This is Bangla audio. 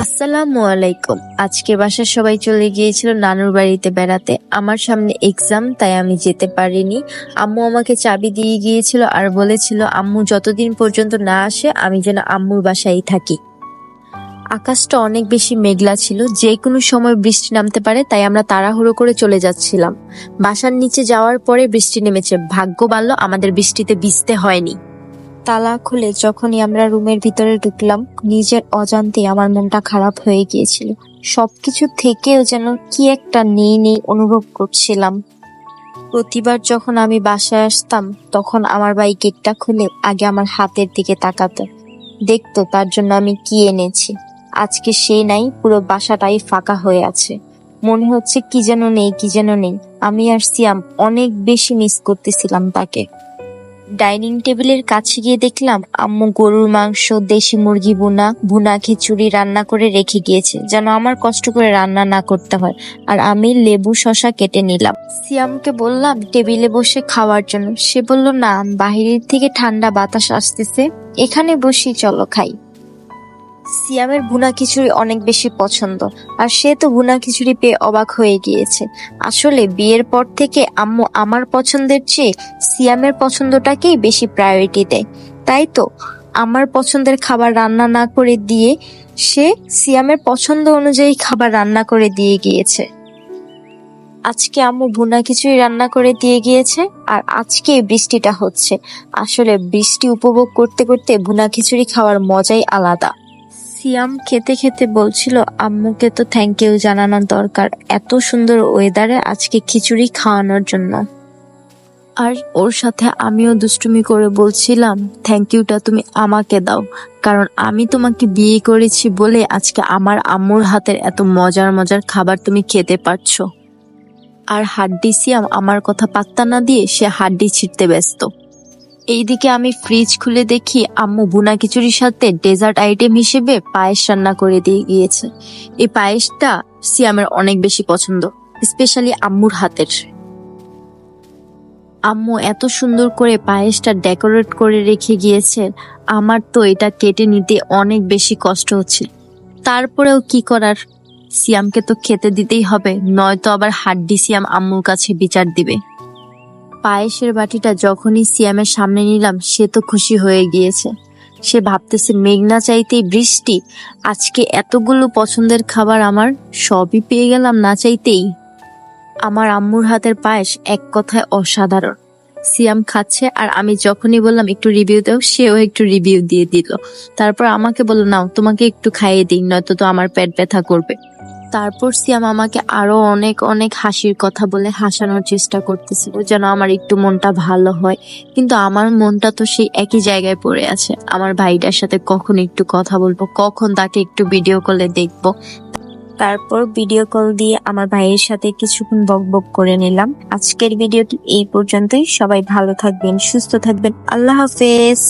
আসসালামু আলাইকুম। আজকে বাসার সবাই চলে গিয়েছিল নানুর বাড়িতে বেড়াতে। আমার সামনে এক্সাম, তাই আমি যেতে পারিনি। আম্মু আমাকে চাবি দিয়ে গিয়েছিল আর বলেছিল আম্মু যতদিন পর্যন্ত না আসে আমি যেন আম্মুর বাসায় থাকি। আকাশটা অনেক বেশি মেঘলা ছিল, যে কোনো সময় বৃষ্টি নামতে পারে, তাই আমরা তাড়াহুড়ো করে চলে যাচ্ছিলাম। বাসার নিচে যাওয়ার পরে বৃষ্টি নেমেছে। ভাগ্য ভালো আমাদের বৃষ্টিতে ভিজতে হয়নি। তালা খুলে যখনই আমরা রুমের ভিতরে ঢুকলাম, নিজের অজান্তেই আমার মনটা খারাপ হয়ে গিয়েছিল। সবকিছু থেকেও যেন কি একটা নেই নেই অনুভব করছিলাম। প্রতিবার যখন আমি বাসায় আসতাম, তখন আমার ভাই গেটটা খুলে আগে আমার হাতের দিকে তাকাতো, দেখতো তার জন্য আমি কি এনেছি। আজকে সে নাই, পুরো বাসাটাই ফাঁকা হয়ে আছে। মনে হচ্ছে কি যেন নেই, কি যেন নেই। আমি আর সিয়াম অনেক বেশি মিস করতেছিলাম তাকে। ডাইনিং টেবিলের কাছে গিয়ে দেখলাম আম্মু গরুর মাংস, দেশি মুরগি ভুনা খিচুড়ি রান্না করে রেখে গিয়েছে, যেন আমার কষ্ট করে রান্না না করতে হয়। আর আমি লেবু শসা কেটে নিলাম। সিয়ামকে বললাম টেবিলে বসে খাওয়ার জন্য। সে বলল না, বাহিরের থেকে ঠান্ডা বাতাস আসতেছে, এখানে বসি, চলো খাই। সিয়ামের ভুনা খিচুড়ি অনেক বেশি পছন্দ, আর সে তো ভুনা খিচুড়ি পেয়ে অবাক হয়ে গিয়েছে। আসলে বিয়ের পর থেকে আম্মু আমার পছন্দের চেয়ে সিয়ামের পছন্দটাকেই বেশি প্রায়োরিটি দেয়। তাই তো আমার পছন্দের খাবার রান্না না করে দিয়ে সে সিয়ামের পছন্দ অনুযায়ী খাবার রান্না করে দিয়ে গিয়েছে। আজকে আম্মু ভুনা খিচুড়ি রান্না করে দিয়ে গিয়েছে, আর আজকে বৃষ্টিটা হচ্ছে। আসলে বৃষ্টি উপভোগ করতে করতে ভুনা খিচুড়ি খাওয়ার মজাই আলাদা। সিয়াম খেতে খেতে বলছিল আম্মুকে তো থ্যাংক ইউ জানানো দরকার, এত সুন্দর ওয়েদারে আজকে খিচুড়ি খাওয়ানোর জন্য। আর ওর সাথে আমিও দুষ্টুমি করে বলছিলাম থ্যাংক ইউটা তুমি আমাকে দাও, কারণ আমি তোমাকে বিয়ে করেছি বলে আজকে আমার আম্মুর হাতের এত মজার মজার খাবার তুমি খেতে পারছো। আর হাড্ডি সিয়াম আমার কথা পাত্তা না দিয়ে সে হাড্ডি ছিঁড়তে ব্যস্ত। এইদিকে আমি ফ্রিজ খুলে দেখি আম্মু ভুনা খিচুড়ির সাথে ডেজার্ট আইটেম হিসেবে পায়েস রান্না করে দিয়ে গিয়েছে। এই পায়েসটা সিয়ামের অনেক বেশি পছন্দ, স্পেশালি আম্মুর হাতের। আম্মু এত সুন্দর করে পায়েসটা ডেকোরেট করে রেখে গিয়েছে, আমার তো এটা কেটে নিতে অনেক বেশি কষ্ট হচ্ছে। তারপরেও কি করার, সিয়ামকে তো খেতে দিতেই হবে, নয়তো আবার হাড্ডি সিয়াম আম্মুর কাছে বিচার দিবে। পায়েসের বাটিটা যখনই সিয়ামের সামনে নিলাম, সে তো খুশি হয়ে গিয়েছে। সে ভাবতেছে মেঘ না চাইতেই বৃষ্টি, আজকে এতগুলো পছন্দের খাবার আমার সবই পেয়ে গেলাম না চাইতেই। আমার আম্মুর হাতের পায়েস এক কথায় অসাধারণ। সিয়াম খাচ্ছে, আর আমি যখনই বললাম একটু রিভিউ দাও, সেও একটু রিভিউ দিয়ে দিল। তারপর আমাকে বলল নাও তোমাকে একটু খাইয়ে দিই, নয়তো তো আমার পেট ব্যথা করবে। তারপর সিয়াম আমাকে আরো অনেক অনেক হাসির কথা বলে হাসানোর চেষ্টা করতেছিল, যেন আমার একটু মনটা ভালো হয়। কিন্তু আমার মনটা তো সেই একই জায়গায় পড়ে আছে। আমার ভাইটার সাথে কখন একটু কথা বলবো, কখন তাকে একটু ভিডিও কলে দেখবো। তারপর ভিডিও কল দিয়ে আমার ভাইয়ের সাথে কিছুক্ষণ বকবক করে নিলাম। আজকের ভিডিওটি এই পর্যন্তই। সবাই ভালো থাকবেন, সুস্থ থাকবেন। আল্লাহ হাফেজ।